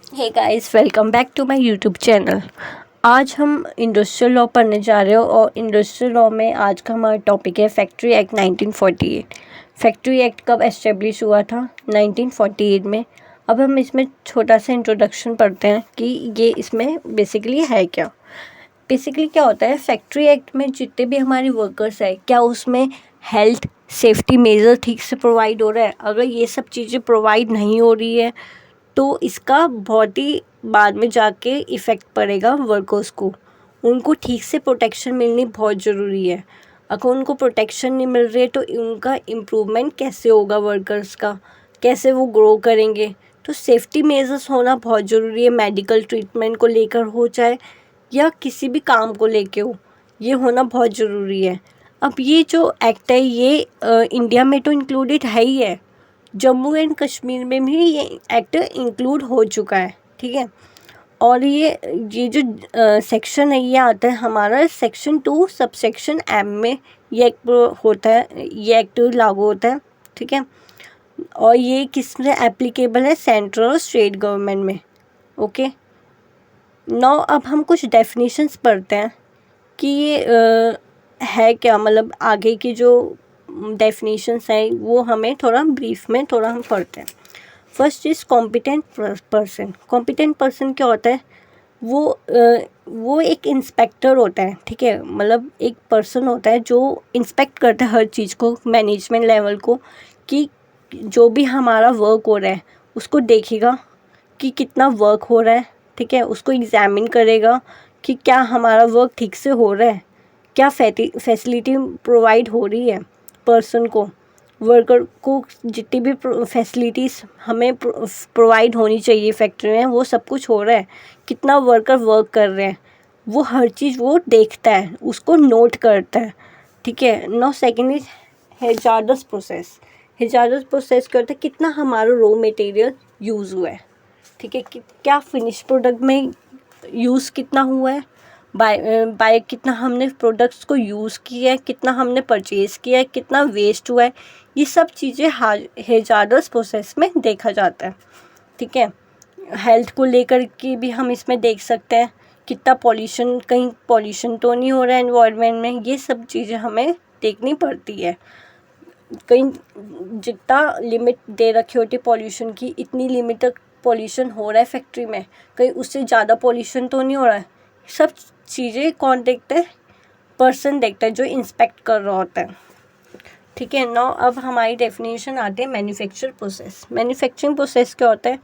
Hey guys, welcome back to my YouTube channel. आज हम industrial law पढ़ने जा रहे हो और इंडस्ट्रियल लॉ में आज का हमारा टॉपिक है फैक्ट्री एक्ट 1948। फैक्ट्री एक्ट कब एस्टेब्लिश हुआ था? 1948 में। अब हम इसमें छोटा सा इंट्रोडक्शन पढ़ते हैं कि ये इसमें बेसिकली है क्या। बेसिकली क्या होता है, फैक्ट्री एक्ट में जितने भी हमारे वर्कर्स हैं, क्या उसमें हेल्थ सेफ्टी मेजर ठीक से प्रोवाइड हो रहा है? अगर ये सब चीज़ें प्रोवाइड नहीं हो रही है तो इसका बहुत ही बाद में जाके इफ़ेक्ट पड़ेगा वर्कर्स को। उनको ठीक से प्रोटेक्शन मिलनी बहुत ज़रूरी है। अगर उनको प्रोटेक्शन नहीं मिल रही है तो उनका इम्प्रूवमेंट कैसे होगा वर्कर्स का, कैसे वो ग्रो करेंगे? तो सेफ्टी मेजर्स होना बहुत ज़रूरी है, मेडिकल ट्रीटमेंट को लेकर हो चाहे या किसी भी काम को लेके हो, ये होना बहुत ज़रूरी है। अब ये जो एक्ट है ये इंडिया में तो इंक्लूडेड है ही है, जम्मू एंड कश्मीर में भी ये एक्ट इंक्लूड हो चुका है, ठीक है। और ये जो सेक्शन है ये आता है हमारा सेक्शन 2 सबसेक्शन एम में ये एक्ट होता है, ये एक्ट लागू होता है, ठीक है। और ये किस में एप्लीकेबल है? सेंट्रल और स्टेट गवर्नमेंट में। ओके, नाउ अब हम कुछ डेफिनेशंस पढ़ते हैं कि ये है क्या, मतलब आगे की जो डेफिनेशंस हैं वो हमें थोड़ा ब्रीफ में थोड़ा हम पढ़ते हैं। First is competent person. Competent person क्या होता है? वो एक इंस्पेक्टर होता है, ठीक है। मतलब एक पर्सन होता है जो इंस्पेक्ट करता है हर चीज़ को, मैनेजमेंट लेवल को, कि जो भी हमारा वर्क हो रहा है उसको देखेगा कि कितना वर्क हो रहा है, ठीक है। उसको एग्जामिन करेगा कि क्या हमारा वर्क ठीक से हो रहा है, क्या फैसिलिटी प्रोवाइड हो रही है पर्सन को, वर्कर को। जितनी भी फैसिलिटीज़ हमें प्रोवाइड होनी चाहिए फैक्ट्री में वो सब कुछ हो रहा है, कितना वर्कर वर्क कर रहे हैं, वो हर चीज़ वो देखता है, उसको नोट करता है, ठीक है। Now second is hazardous process. Hazardous process क्या होता है? कितना हमारा रॉ मटेरियल यूज़ हुआ है, ठीक है। क्या फिनिश प्रोडक्ट में यूज़ कितना हुआ है, बाय कितना हमने प्रोडक्ट्स को यूज़ किया है, कितना हमने परचेज़ किया है, कितना वेस्ट हुआ है, ये सब चीज़ें हेजार्डस प्रोसेस में देखा जाता है, ठीक है। हेल्थ को लेकर के भी हम इसमें देख सकते हैं, कितना पॉल्यूशन, कहीं पॉल्यूशन तो नहीं हो रहा है एनवायरनमेंट में, ये सब चीज़ें हमें देखनी पड़ती है। कहीं जितना लिमिट दे रखी होती है पॉल्यूशन की, इतनी लिमिट तक पॉल्यूशन हो रहा है फैक्ट्री में, कहीं उससे ज़्यादा पॉल्यूशन तो नहीं हो रहा है। सब चीज़ें कौन देखता है? पर्सन देखता है जो इंस्पेक्ट कर रहा होता है, ठीक है। नाउ अब हमारी डेफिनेशन आती है मैन्युफैक्चर प्रोसेस। मैन्युफैक्चरिंग प्रोसेस क्या होता है?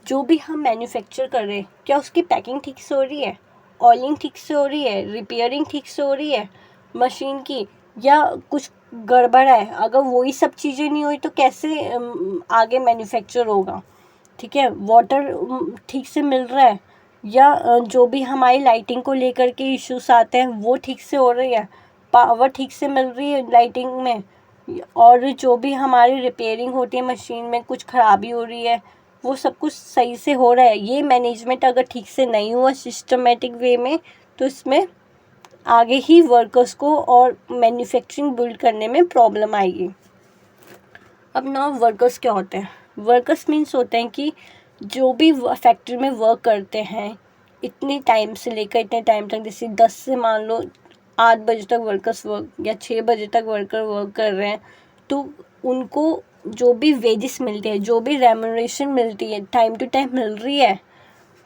जो भी हम मैन्युफैक्चर कर रहे हैं, क्या उसकी पैकिंग ठीक से हो रही है, ऑयलिंग ठीक से हो रही है, रिपेयरिंग ठीक से हो रही है मशीन की, या कुछ गड़बड़ है? अगर वही सब चीज़ें नहीं हुई तो कैसे आगे मैन्युफैक्चर होगा, ठीक है। वाटर ठीक से मिल रहा है, या जो भी हमारी लाइटिंग को लेकर के इश्यूज आते हैं वो ठीक से हो रही है, पावर ठीक से मिल रही है लाइटिंग में, और जो भी हमारी रिपेयरिंग होती है मशीन में कुछ ख़राबी हो रही है वो सब कुछ सही से हो रहा है। ये मैनेजमेंट अगर ठीक से नहीं हुआ सिस्टमेटिक वे में तो इसमें आगे ही वर्कर्स को और मैन्युफैक्चरिंग बिल्ड करने में प्रॉब्लम आएगी। अब ना वर्कर्स क्या होते हैं? वर्कर्स मीन्स होते हैं कि जो भी फैक्ट्री में वर्क करते हैं इतने टाइम से लेकर इतने टाइम तक, जैसे 10 से मान लो 8 बजे तक वर्कर्स वर्क या 6 बजे तक वर्कर वर्क कर रहे हैं, तो उनको जो भी वेजेस मिलते हैं, जो भी रेम्यूनरेशन मिलती है टाइम टू टाइम मिल रही है,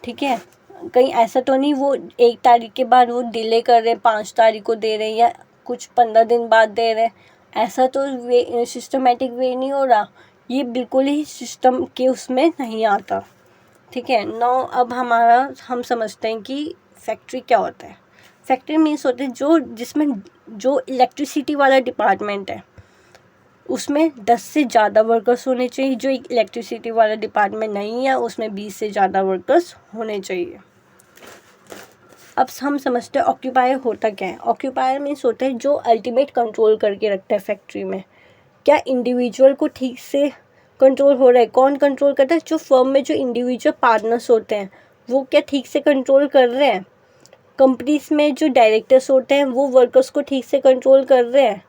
ठीक है। कहीं ऐसा तो नहीं वो 1 तारीख के बाद वो डिले कर रहे हैं, 5 तारीख को दे रहे हैं या कुछ 15 दिन बाद दे रहे हैं, ऐसा तो वे सिस्टमेटिक वे नहीं हो रहा। ये बिल्कुल ही सिस्टम के उसमें नहीं आता, ठीक है। नाउ अब हम समझते हैं कि फैक्ट्री क्या होता है। फैक्ट्री मीन्स होते हैं जिसमें जो इलेक्ट्रिसिटी वाला डिपार्टमेंट है उसमें 10 से ज़्यादा वर्कर्स होने चाहिए। जो इलेक्ट्रिसिटी वाला डिपार्टमेंट नहीं है उसमें 20 से ज़्यादा वर्कर्स होने चाहिए। अब हम समझते हैं ऑक्यूपायर होता क्या है। ऑक्यूपायर मीन्स होता है जो अल्टीमेट कंट्रोल करके रखता है फैक्ट्री में। क्या इंडिविजुअल को ठीक से कंट्रोल हो रहा है? कौन कंट्रोल करता है? जो फर्म में जो इंडिविजुअल पार्टनर्स होते हैं वो क्या ठीक से कंट्रोल कर रहे हैं? कंपनीज में जो डायरेक्टर्स होते हैं वो वर्कर्स को ठीक से कंट्रोल कर रहे हैं?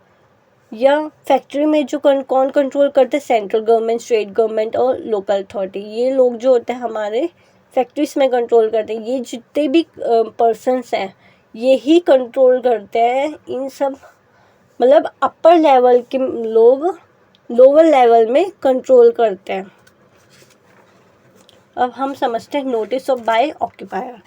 या फैक्ट्री में जो कौन कंट्रोल करते हैं? सेंट्रल गवर्नमेंट, स्टेट गवर्नमेंट और लोकल अथॉरिटी। ये लोग जो होते हैं हमारे फैक्ट्रीज में कंट्रोल करते हैं। ये जितने भी पर्सन्स हैं ये ही कंट्रोल करते हैं इन सब, मतलब अपर लेवल के लोग लोअर लेवल में कंट्रोल करते हैं। अब हम समझते हैं नोटिस ऑफ बाय ऑक्यूपायर।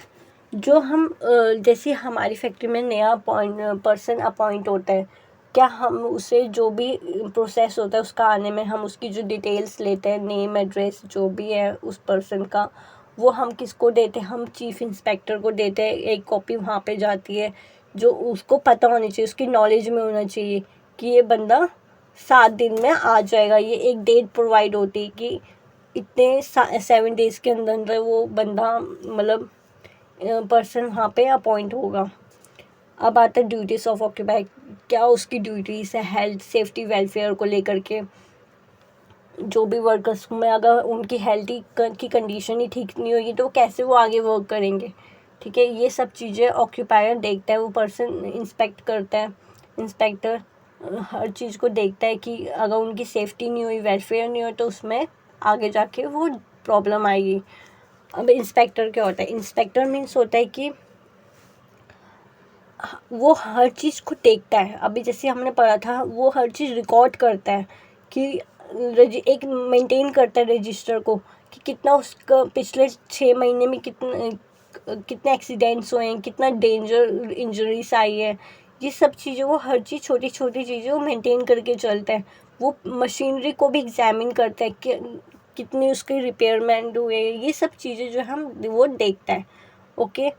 जो हम जैसे हमारी फैक्ट्री में नया पर्सन अपॉइंट होता है, क्या हम उसे जो भी प्रोसेस होता है उसका आने में हम उसकी जो डिटेल्स लेते हैं, नेम एड्रेस जो भी है उस पर्सन का, वो हम किसको देते हैं? हम चीफ इंस्पेक्टर को देते हैं। एक कॉपी वहाँ पे जाती है, जो उसको पता होनी चाहिए, उसकी नॉलेज में होना चाहिए कि ये बंदा 7 दिन में आ जाएगा। ये एक डेट प्रोवाइड होती है कि इतने 7 डेज़ के अंदर अंदर वो बंदा मतलब पर्सन वहाँ पे अपॉइंट होगा। अब आता है ड्यूटीज़ ऑफ ऑक्यूपाई। क्या उसकी ड्यूटीज़ है हेल्थ सेफ्टी वेलफेयर को लेकर के। जो भी वर्कर्स में अगर उनकी हेल्थ की कंडीशन ही ठीक नहीं होगी तो कैसे वो आगे वर्क करेंगे? ठीक है, ये सब चीज़ें ऑक्यूपायर देखता है, वो पर्सन इंस्पेक्ट करता है। इंस्पेक्टर हर चीज़ को देखता है कि अगर उनकी सेफ्टी नहीं हुई, वेलफेयर नहीं हुई तो उसमें आगे जाके वो प्रॉब्लम आएगी। अब इंस्पेक्टर क्या होता है? इंस्पेक्टर मीन्स होता है कि वो हर चीज़ को देखता है। अभी जैसे हमने पढ़ा था, वो हर चीज़ रिकॉर्ड करता है कि एक मेंटेन करता है रजिस्टर को कि कितना उसका पिछले 6 महीने में कितने एक्सीडेंट्स हुए हैं, कितना डेंजर इंजरीज आई है। ये सब चीज़ें वो हर चीज़ छोटी छोटी चीज़ें वो मेंटेन करके चलता है। वो मशीनरी को भी एग्जामिन करता है कि कितनी उसके रिपेयरमेंट हुए। ये सब चीज़ें जो हम वो देखता है। ओके,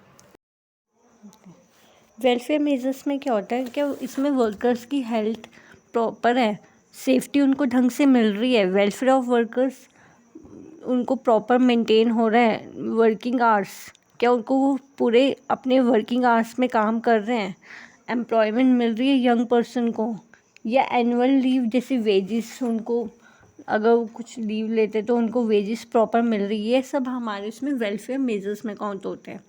वेलफेयर मेजर्स में क्या होता है? क्या इसमें वर्कर्स की हेल्थ प्रॉपर है, सेफ्टी उनको ढंग से मिल रही है, वेलफेयर ऑफ वर्कर्स उनको प्रॉपर मेंटेन हो रहा है, वर्किंग आवर्स क्या उनको वो पूरे अपने वर्किंग आवर्स में काम कर रहे हैं, एम्प्लॉयमेंट मिल रही है यंग पर्सन को, या एनुअल लीव जैसे वेजिस उनको अगर वो कुछ लीव लेते तो उनको वेजिस प्रॉपर मिल रही है। ये सब हमारे इसमें वेलफेयर मेजर्स में काउंट होते हैं।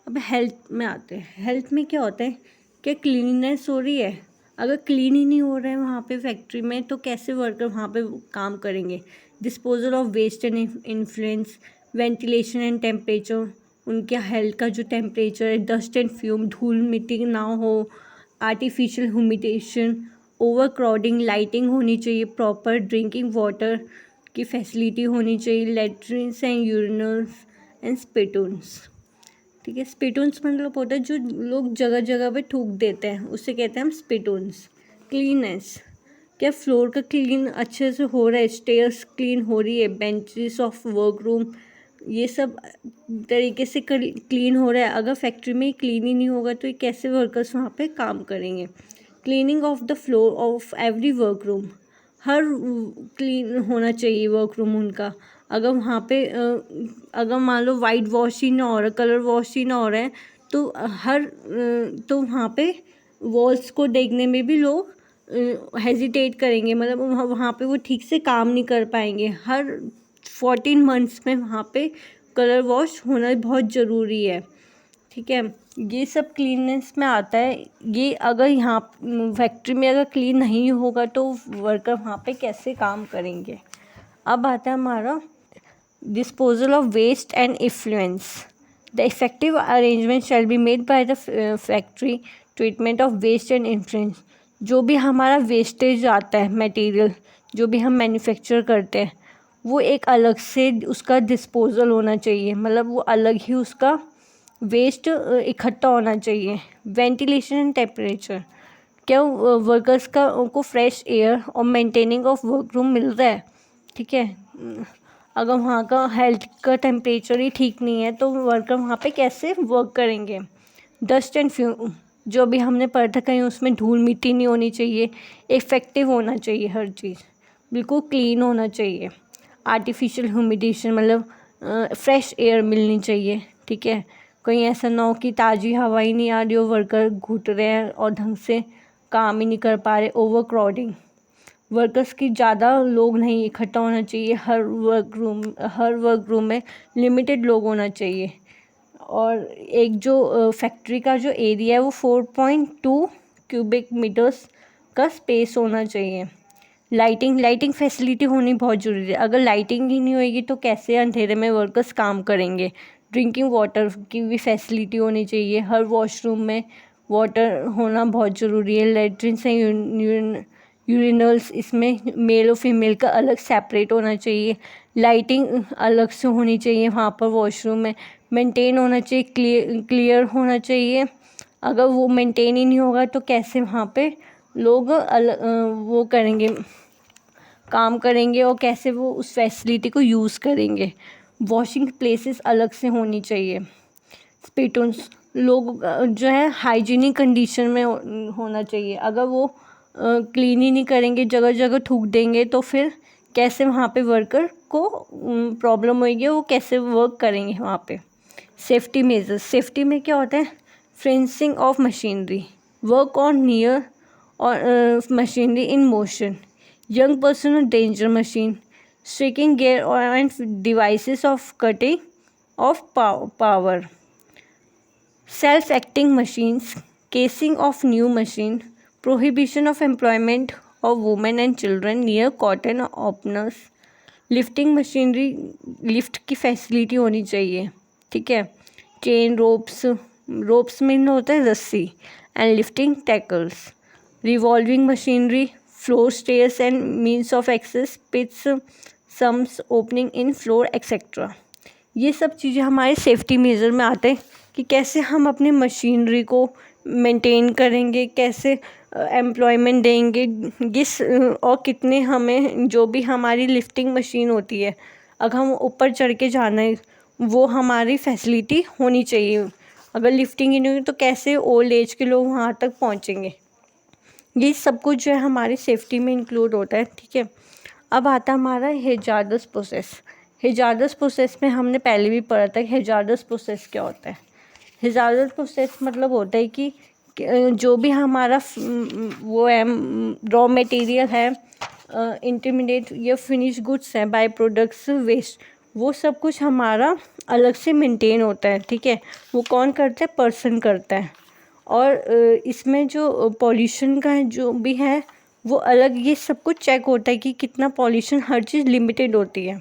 अब हेल्थ में आते हैं। हेल्थ में क्या होता है? क्या क्लीननेस हो रही है? अगर क्लीन ही नहीं हो रहा है वहाँ पे फैक्ट्री में तो कैसे वर्कर वहाँ पे काम करेंगे? Disposal of waste and influence, ventilation and temperature, उनके हेल्थ का जो टेम्परेचर है, डस्ट एंड फ्यूम, धूल मिट्टी ना हो, आर्टिफिशियल ह्यूमिडेशन, ओवर क्राउडिंग, लाइटिंग होनी चाहिए प्रॉपर, ड्रिंकिंग वाटर की फैसिलिटी होनी चाहिए, लेट्रिन्स एंड यूरिनल्स एंड स्पिटून्स। ठीक है, स्पिटून्स मतलब होता है जो लोग जगह जगह पे थूक देते हैं, उससे कहते हैं हम स्पिटून्स। क्लीननेस, क्या फ्लोर का क्लीन अच्छे से हो रहा है, स्टेयर्स क्लीन हो रही है, बेंचेस ऑफ वर्क रूम ये सब तरीके से क्लीन हो रहा है। अगर फैक्ट्री में क्लीन ही नहीं होगा तो ये कैसे वर्कर्स वहाँ पे काम करेंगे? Cleaning of the floor of every work room, her clean होना चाहिए वर्क रूम उनका। अगर वहाँ पे अगर मान लो वाइट वॉश ही ना हो रहा, कलर वॉश ही ना हो रहा है तो तो वहाँ पे वॉल्स को देखने में भी लोग हेजिटेट करेंगे, मतलब वहाँ पे वो ठीक से काम नहीं कर पाएंगे। हर 14 मंथ्स में वहाँ पे कलर वॉश होना बहुत ज़रूरी है। ठीक है, ये सब क्लीननेस में आता है। ये अगर यहाँ फैक्ट्री में अगर क्लीन नहीं होगा तो वर्कर वहाँ पे कैसे काम करेंगे? अब आता है हमारा disposal of waste and effluents. The effective arrangement shall be made by the factory treatment of waste and effluents. जो भी हमारा वेस्टेज आता है मटेरियल, जो भी हम मैन्युफैक्चर करते हैं वो एक अलग से उसका डिस्पोजल होना चाहिए, मतलब वो अलग ही उसका वेस्ट इकट्ठा होना चाहिए। वेंटिलेशन एंड टेम्परेचर, क्या वर्कर्स का उनको फ्रेश एयर और मेंटेनिंग ऑफ वर्क रूम मिल रहा है? ठीक है, अगर वहाँ का हेल्थ का टेम्परेचर ही ठीक नहीं है तो वर्कर वहाँ पे कैसे वर्क करेंगे? डस्ट एंड फ्यूम, जो भी हमने पढ़ा था कहीं उसमें धूल मिट्टी नहीं होनी चाहिए, इफ़ेक्टिव होना चाहिए, हर चीज़ बिल्कुल क्लीन होना चाहिए। आर्टिफिशियल ह्यूमिडेशन मतलब फ्रेश एयर मिलनी चाहिए। ठीक है, कहीं ऐसा ना हो कि ताज़ी हवा ही नहीं आ रही हो, वर्कर घुट रहे हैं और ढंग से काम ही नहीं कर पा रहे। ओवर क्राउडिंग, वर्कर्स की ज़्यादा लोग नहीं इकट्ठा होना चाहिए, हर वर्क रूम में लिमिटेड लोग होना चाहिए। और एक जो फैक्ट्री का जो एरिया है वो 4.2 क्यूबिक मीटर्स का स्पेस होना चाहिए। लाइटिंग फैसिलिटी होनी बहुत ज़रूरी है। अगर लाइटिंग ही नहीं होएगी तो कैसे अंधेरे में वर्कर्स काम करेंगे। ड्रिंकिंग वाटर की भी फैसिलिटी होनी चाहिए। हर वॉशरूम में वाटर होना बहुत ज़रूरी है। लेट्रिन से यूरिनल्स, इसमें मेल और फीमेल का अलग सेपरेट होना चाहिए। लाइटिंग अलग से होनी चाहिए वहाँ पर वॉशरूम में। मेंटेन होना चाहिए, क्लियर होना चाहिए। अगर वो मेंटेन ही नहीं होगा तो कैसे वहाँ पे लोग वो करेंगे, काम करेंगे, और कैसे वो उस फैसिलिटी को यूज़ करेंगे। वॉशिंग प्लेसेस अलग से होनी चाहिए। स्पिटून्स, लोग जो है हाइजीनिक कंडीशन में होना चाहिए। अगर वो क्लीन ही नहीं करेंगे, जगह जगह थूक देंगे, तो फिर कैसे वहाँ पे वर्कर को प्रॉब्लम होगी, वो कैसे वर्क करेंगे वहाँ पे। सेफ्टी मेजर्स, सेफ्टी में क्या होता है? Fencing of machinery, work on near or machinery in motion, young person on danger machine, striking gear and devices of cutting of power, self-acting machines, casing of new machine, prohibition of employment of women and children near cotton openers, lifting machinery, lift की facility होनी चाहिए, ठीक है। Chain ropes में होता है रस्सी, and lifting tackles, revolving machinery, floor stairs and means of access, pits, sumps, opening in floor et cetera. ये सब चीज़ें हमारे सेफ्टी मेजर में आते हैं कि कैसे हम अपनी मशीनरी को मेंटेन करेंगे, कैसे एम्प्लॉयमेंट देंगे, और कितने हमें जो भी हमारी लिफ्टिंग मशीन होती है, अगर हम ऊपर चढ़ के जाना है, वो हमारी फैसिलिटी होनी चाहिए। अगर लिफ्टिंग ही नहीं हुई तो कैसे ओल्ड एज के लोग वहाँ तक पहुँचेंगे। ये सब कुछ जो है हमारी सेफ्टी में इंक्लूड होता है, ठीक है। अब आता है हमारा हेजार्डस प्रोसेस। हेजार्डस प्रोसेस में हमने पहले भी पढ़ा था कि हेजार्डस प्रोसेस क्या होता है। हेजार्डस प्रोसेस मतलब होता है कि जो भी हमारा वो है रॉ मटेरियल है, इंटरमीडिएट या फिनिश गुड्स हैं, बाय प्रोडक्ट्स, वेस्ट, वो सब कुछ हमारा अलग से मेंटेन होता है, ठीक है। वो कौन करता है? पर्सन करता है। और इसमें जो पॉल्यूशन का जो भी है वो अलग, ये सब कुछ चेक होता है कि कितना पॉल्यूशन, हर चीज़ लिमिटेड होती है।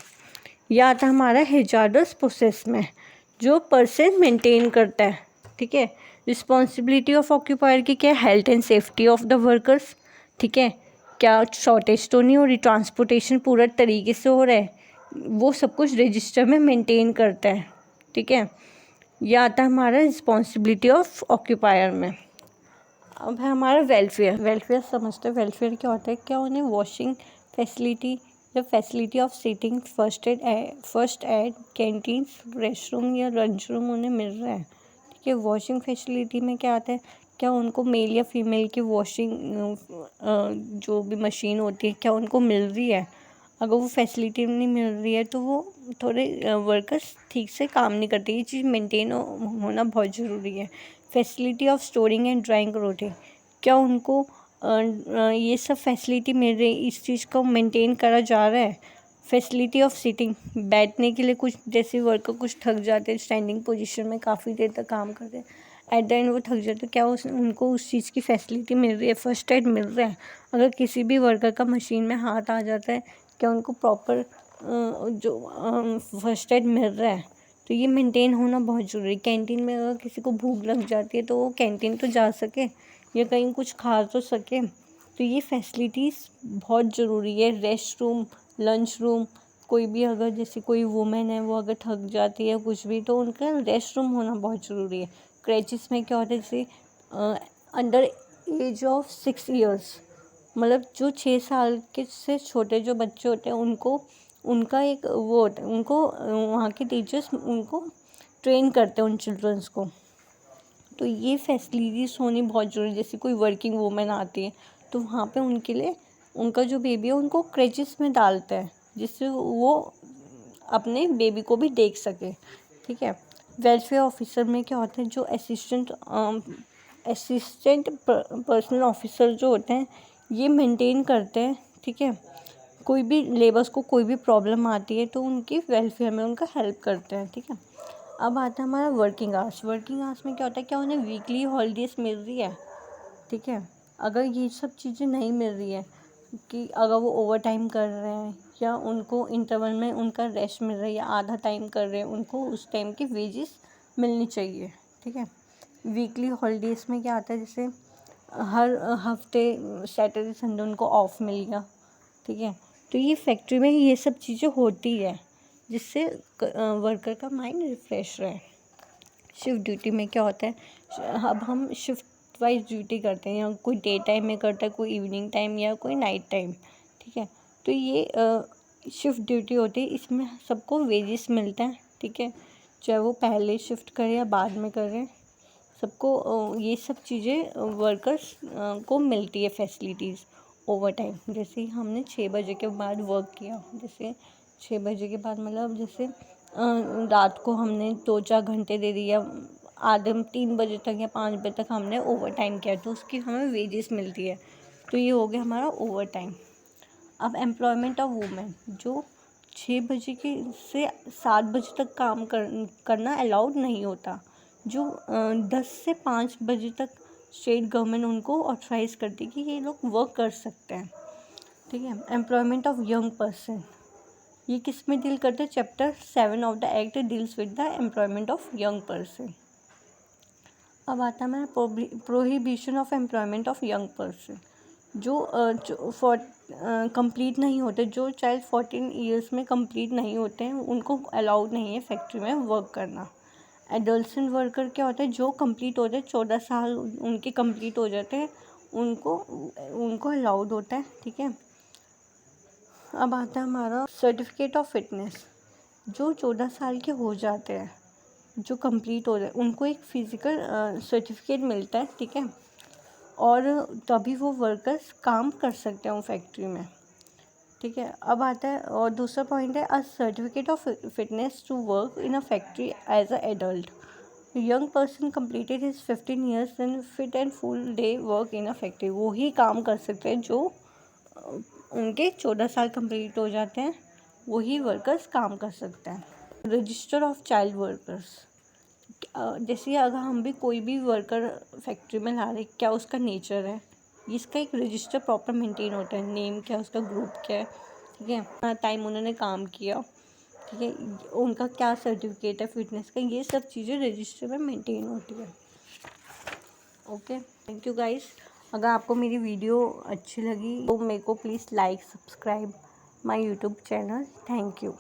यह आता है हमारा हेजार्डस प्रोसेस में, जो पर्सन मेंटेन करता है, ठीक है। रिस्पॉन्सिबिलिटी ऑफ ऑक्यूपायर की क्या? Health and safety of the workers, ठीक है। क्या शॉर्टेज तो नहीं हो रही, ट्रांसपोर्टेशन पूरा तरीके से हो रहा है, वो सब कुछ रजिस्टर में मेंटेन करता है, ठीक है। यह आता है हमारा रिस्पॉन्सिबिलिटी ऑफ ऑक्यूपायर में। अब है हमारा वेलफेयर समझते हैं। वेलफेयर क्या होता है? क्या उन्हें वॉशिंग फैसिलिटी या facility of seating, first aid, canteens, restroom या लंच रूम उन्हें मिल रहा है, ठीक है। वॉशिंग फैसिलिटी में क्या आता है? क्या उनको मेल या फीमेल की वॉशिंग जो भी मशीन होती है, क्या उनको मिल रही है? अगर वो फैसिलिटी नहीं मिल रही है तो वो थोड़े वर्कर्स ठीक से काम नहीं करते। ये चीज़ मेंटेन होना बहुत ज़रूरी है। Facility of storing and drawing clothing, क्या उनको ये सब फैसिलिटी मिल रही है, इस चीज़ को मेंटेन करा जा रहा है। फैसिलिटी ऑफ सीटिंग, बैठने के लिए, कुछ जैसे वर्कर कुछ थक जाते हैं स्टैंडिंग पोजीशन में काफ़ी देर तक काम करते हैं, एट द एंड वो थक जाते हैं, क्या उनको उस चीज़ की फैसिलिटी मिल रही है, फर्स्ट एड मिल रहा है। अगर किसी भी वर्कर का मशीन में हाथ आ जाता है, क्या उनको प्रॉपर जो फर्स्ट एड मिल रहा है? तो ये मेंटेन होना बहुत ज़रूरी है। कैंटीन में अगर किसी को भूख लग जाती है तो वो कैंटीन तो जा सके या कहीं कुछ खा तो सके, तो ये फैसिलिटीज़ बहुत ज़रूरी है। रेस्ट रूम, लंच रूम, कोई भी अगर जैसे कोई वुमेन है वो अगर थक जाती है कुछ भी, तो उनका रेस्ट रूम होना बहुत ज़रूरी है। क्रैचेस में क्या होता है? जैसे अंडर एज ऑफ 6 ईयर्स, मतलब जो 6 साल के से छोटे जो बच्चे होते हैं उनको, उनका एक वो होता है, उनको वहाँ के टीचर्स उनको ट्रेन करते हैं उन चिल्ड्रंस को। तो ये फैसिलिटीज़ होनी बहुत ज़रूरी है। जैसे कोई वर्किंग वूमेन आती है तो वहाँ पे उनके लिए, उनका जो बेबी है उनको क्रेचेस में डालते हैं जिससे वो अपने बेबी को भी देख सके, ठीक है। वेलफेयर ऑफिसर में क्या होता है? जो असिस्टेंट पर्सनल ऑफिसर जो होते हैं ये मेंटेन करते हैं, ठीक है। कोई भी लेबर्स को कोई भी प्रॉब्लम आती है तो उनकी वेलफेयर में उनका हेल्प करते हैं, ठीक है। अब आता है हमारा वर्किंग आवर्स। वर्किंग आवर्स में क्या होता है? क्या उन्हें वीकली हॉलीडेज मिल रही है, ठीक है। अगर ये सब चीज़ें नहीं मिल रही है, कि अगर वो ओवर टाइम कर रहे हैं या उनको इंटरवल में उनका रेस्ट मिल रहा है या आधा टाइम कर रहे हैं, उनको उस टाइम की वेजेस मिलनी चाहिए। ठीक है। वीकली हॉलीडेज़ में क्या आता है, जैसे हर हफ्ते सैटरडे संडे उनको ऑफ मिल गया। ठीक है। तो ये फैक्ट्री में ये सब चीज़ें होती है जिससे वर्कर का माइंड रिफ्रेश रहे। शिफ्ट ड्यूटी में क्या होता है, अब हम शिफ्ट वाइज ड्यूटी करते हैं, या कोई डे टाइम में करता है, कोई इवनिंग टाइम या कोई नाइट टाइम। ठीक है। तो ये शिफ्ट ड्यूटी होती है, इसमें सबको वेजेस मिलता है। ठीक है। चाहे वो पहले शिफ्ट करें या बाद में करें, सबको ये सब चीज़ें वर्कर्स को मिलती है फैसिलिटीज़ ओवर टाइम। जैसे ही हमने 6 बजे के बाद वर्क किया, जैसे 6 बजे के बाद मतलब जैसे रात को हमने 2-4 घंटे दे दिया, आधे 3 बजे तक या 5 बजे तक हमने ओवर टाइम किया, तो उसकी हमें वेजेस मिलती है। तो ये हो गया हमारा ओवर टाइम। अब एम्प्लॉयमेंट ऑफ वुमेन, जो 6 बजे के से 7 बजे तक काम करना अलाउड नहीं होता, जो 10 से 5 बजे तक स्टेट गवर्नमेंट उनको ऑथराइज करती है कि ये लोग वर्क कर सकते हैं। ठीक है। एम्प्लॉयमेंट ऑफ यंग पर्सन, ये किस में डील करते हैं, chapter 7 of the act deals with the employment of young person. अब आता है हमारा prohibition of employment of young person, जो कंप्लीट नहीं होते, जो चाइल्ड 14 ईयर्स में कंप्लीट नहीं होते हैं, उनको अलाउड नहीं है फैक्ट्री में वर्क करना। एडल्सन वर्कर क्या होता है, जो कंप्लीट होते हैं, 14 साल उनके कंप्लीट हो जाते हैं, उनको उनको अलाउड होता है। ठीक है। अब आता है हमारा सर्टिफिकेट ऑफ फिटनेस, जो 14 साल के हो जाते हैं, जो कंप्लीट हो जाए, उनको एक फिज़िकल सर्टिफिकेट मिलता है। ठीक है। और तभी वो वर्कर्स काम कर सकते हैं फैक्ट्री में। ठीक है। अब आता है और दूसरा पॉइंट है, a certificate of fitness to work in a factory as a adult. Young person completed his 15 years and fit and full day work in a factory। वो ही काम कर सकते हैं जो उनके 14 साल कंप्लीट हो जाते हैं, वही वर्कर्स काम कर सकते हैं। रजिस्टर ऑफ चाइल्ड वर्कर्स, जैसे अगर हम भी कोई भी वर्कर फैक्ट्री में ला रहे, क्या उसका नेचर है, इसका एक रजिस्टर प्रॉपर मेंटेन होता है, नेम क्या है उसका, ग्रुप क्या है। ठीक है। कितना टाइम उन्होंने काम किया, ठीक है, उनका क्या सर्टिफिकेट है फिटनेस का, ये सब चीज़ें रजिस्टर में मेंटेन होती है। Okay, thank you guys. अगर आपको मेरी वीडियो अच्छी लगी तो मेरे को please like subscribe my YouTube channel. Thank you.